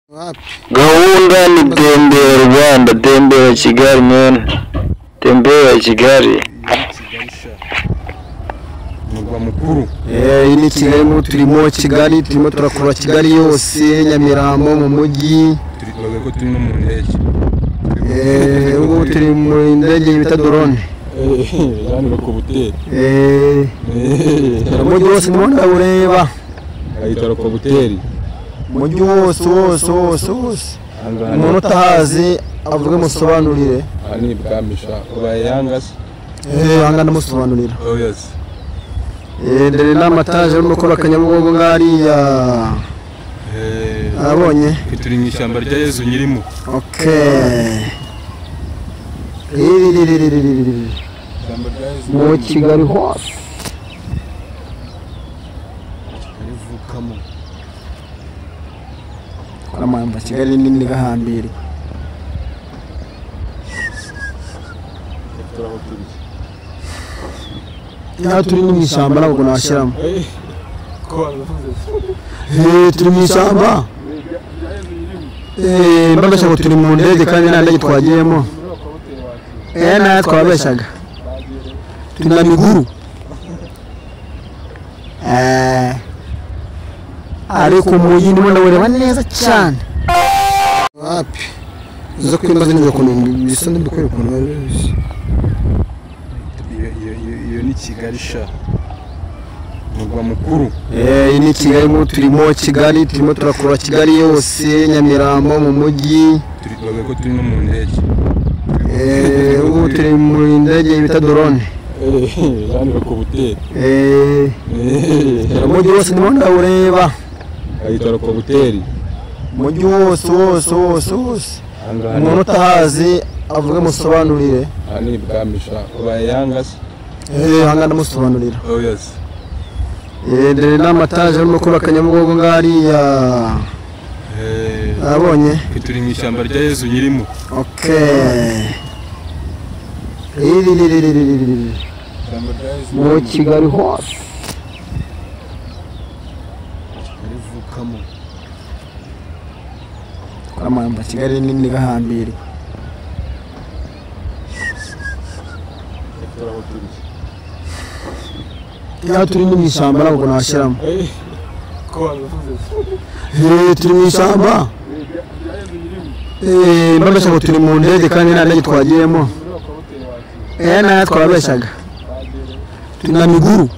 Gahunda ni tembera Rwanda, tembera Kigali man, tembera Kigali. Mugwa mukuru. Ini Kigali turimo Kigali, turimo turakura Kigali yose, Nyamirambo mu mujyi. Turibaga ko turi no mu ndege. Ubu turi mu ndege bita drone. Yani bako buteri. Umujyi wose ndabona ureba. Ayitara ko buteri. Umujyi wose. Umuntu utahazi avuge musobanurire. Ani bwamisha ubaye yangase. Angana musobanurira. Oh yes. Ndere n'amataje urimo kora Kanyabugogo ngariya. Abonye Turi mu ishyamba rya Yezu nyirimo. Okay. Mu Kigali hose. Rivukamo. Amamba Kigali nini gahambiri. Ya turi mu ishyamba nabwo nashyiramo. Turi mu ishyamba. Mbabasha ngo turi mu ndege kandi nta ndege twagiyemo. Na twabeshaga. Turi na miguru. Ariko umujyi ndimo ndawureba neza cyane. Wapi? Zo kwimbaza neza ko bisa ndikwereka ukuntu Iyo ni Kigali sha. Mugwa mukuru. Ini Kigali turimo Kigali, turimo turakura Kigali yose, Nyamirambo mu mujyi. Turibaga ko turi no mu ndege. Ubu turi mu ndege bita drone. Yani bako buteri. Umujyi wose ndabona ureba. Ayitara ko buteri. Umujyi wose. Umuntu utahazi avuge musobanurire. Ani bwamisha ubaye yangase. Angana musobanurira. Oh yes. Ndere n'amataje urimo kora Kanyabugogo ngariya. Abonye Turi mu ishyamba rya Yezu nyirimo. Okay. Mu Kigali hose. Rivukamo. Amamba Kigali nini gahambiri. Ya turi mu ishyamba nabwo nashyiramo. Turi mu ishyamba. Mbabasha ngo turi mu ndege kandi nta ndege twagiyemo. Na twabeshaga. Turi na miguru.